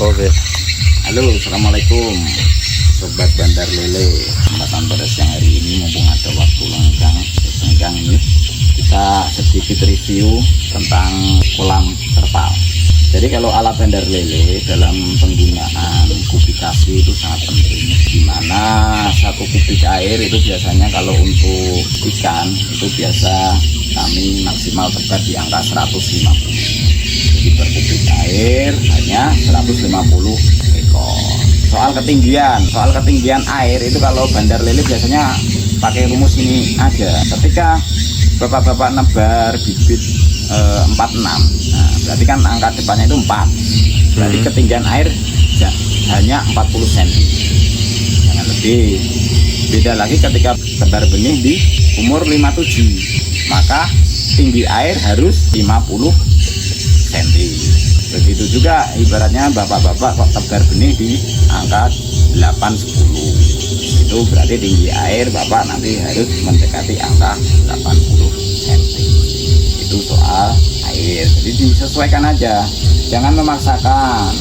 Oke. Halo, assalamualaikum sobat bandar lele. Kesempatan pada siang hari ini mumpung ada waktu senggang ini, kita sedikit review tentang kolam terpal. Jadi kalau alat bandar lele dalam penggunaan kubikasi itu sangat penting, dimana satu kubik air itu biasanya kalau untuk ikan itu biasa kami maksimal tebar di angka 150. Jadi per kubik air hanya 150 ekor. Soal ketinggian air itu kalau bandar lele biasanya pakai rumus ini aja. Ketika bapak-bapak nebar bibit 46, nah berarti kan angka depannya itu 4, berarti ketinggian air hanya 40 cm, jangan lebih. Beda lagi ketika tebar benih di umur 57, maka tinggi air harus 50 cm. Begitu juga ibaratnya bapak-bapak kok tebar benih di angka 8-10, itu berarti tinggi air bapak nanti harus mendekati angka 80 cm. Itu soal air, jadi disesuaikan aja, jangan memaksakan.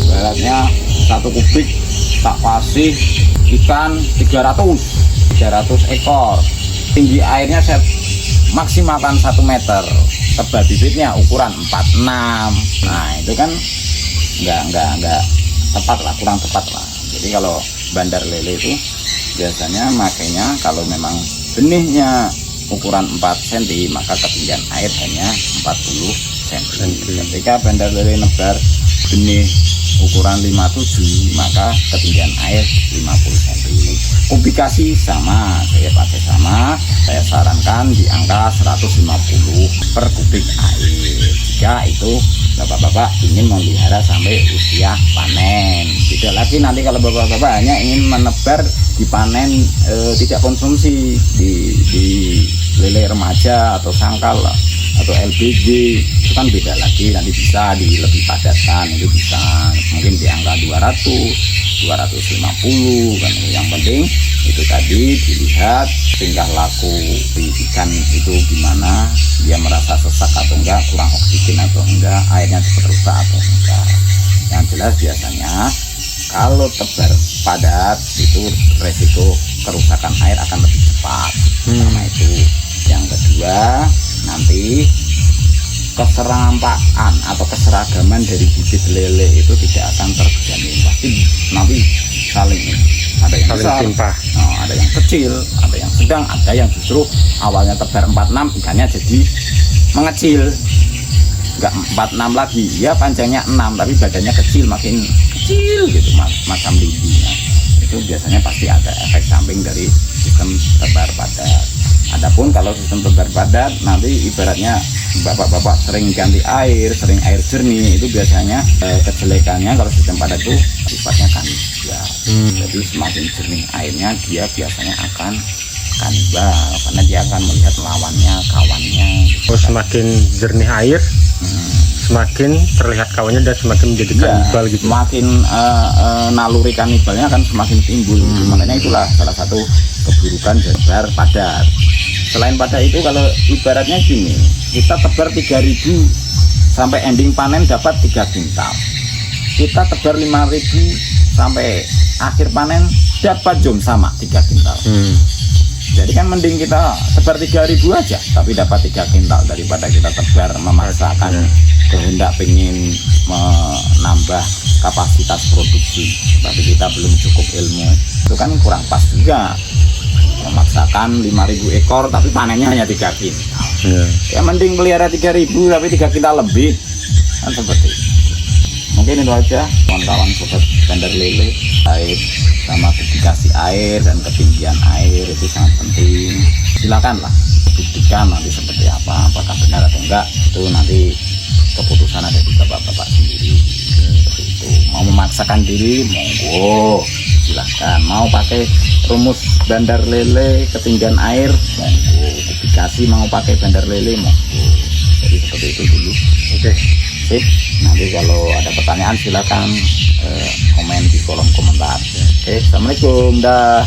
Ibaratnya satu kubik tak kasih ikan 300 ekor, tinggi airnya saya maksimalkan 1 meter, tebar bibitnya ukuran 46. Nah itu kan enggak tepat lah, kurang tepat lah. Jadi kalau bandar lele itu biasanya makanya kalau memang benihnya ukuran 4 cm, maka ketinggian air hanya 40 cm. Ketika bandar lele nebar benih ukuran 57, maka ketinggian air 50 cm. Kubikasi sama, saya sarankan di angka 150 per kubik air. Jika itu bapak-bapak ingin memelihara sampai usia panen. Tidak lagi nanti kalau bapak-bapak hanya ingin menebar dipanen, tidak konsumsi di lele remaja atau sangkal atau LBG, itu kan beda lagi. Nanti bisa lebih padatkan, itu bisa mungkin di angka 250 kan. Yang penting itu tadi dilihat tingkah laku di ikan itu gimana, dia merasa sesak atau enggak, kurang oksigen atau enggak, airnya cepat rusak atau enggak. Yang jelas biasanya kalau tebar padat itu resiko kerusakan air akan lebih cepat. Karena itu. Yang kedua, nanti keserampaan atau keseragaman dari bibit lele itu tidak akan terjamin. Pasti nanti saling, ada yang besar, ada yang kecil, ada yang sedang, ada yang justru awalnya tebar 46 ikannya jadi mengecil, enggak 46 lagi, ya panjangnya 6 tapi badannya kecil, makin kecil gitu, macam lidinya. Itu biasanya pasti ada efek samping dari sistem tebar padat. Adapun kalau sistem tebar padat, nanti ibaratnya bapak-bapak sering ganti air, sering air jernih, itu biasanya kejelekannya kalau sistem padat itu sifatnya kanibal. Jadi semakin jernih airnya, dia biasanya akan kanibal, karena dia akan melihat lawannya, kawannya. Semakin jernih air, semakin terlihat kawannya dan semakin menjadi kanibal gitu. Semakin naluri kanibalnya akan semakin timbul. Makanya itulah salah satu keburukan tebar padat. Selain pada itu, kalau ibaratnya gini, kita tebar 3.000 sampai ending panen dapat 3 kintal. Kita tebar 5.000 sampai akhir panen dapat sama 3 kintal. Jadi kan mending kita tebar 3.000 aja tapi dapat 3 kintal daripada kita tebar memaksakan kehendak pengen menambah kapasitas produksi tapi kita belum cukup ilmu. Itu kan kurang pas juga. Memaksakan 5.000 ekor tapi panennya hanya 3 kintal. Ya mending pelihara 3.000 tapi 3 kintal lebih, kan seperti itu. Mungkin itu aja kawan-kawan sobat bandar lele, air sama kubikasi air dan ketinggian air itu sangat penting. Silakanlah buktikan nanti seperti apa, apakah benar atau enggak, itu nanti keputusan ada di bapak-bapak sendiri. Seperti itu. Mau memaksakan diri, monggo, silahkan. Mau pakai rumus bandar lele ketinggian air, monggo. Kubikasi mau pakai bandar lele, monggo. Jadi seperti itu dulu. Oke. Sip. Nanti kalau ada pertanyaan silakan komen di kolom komentar. Oke, assalamualaikum. Dah.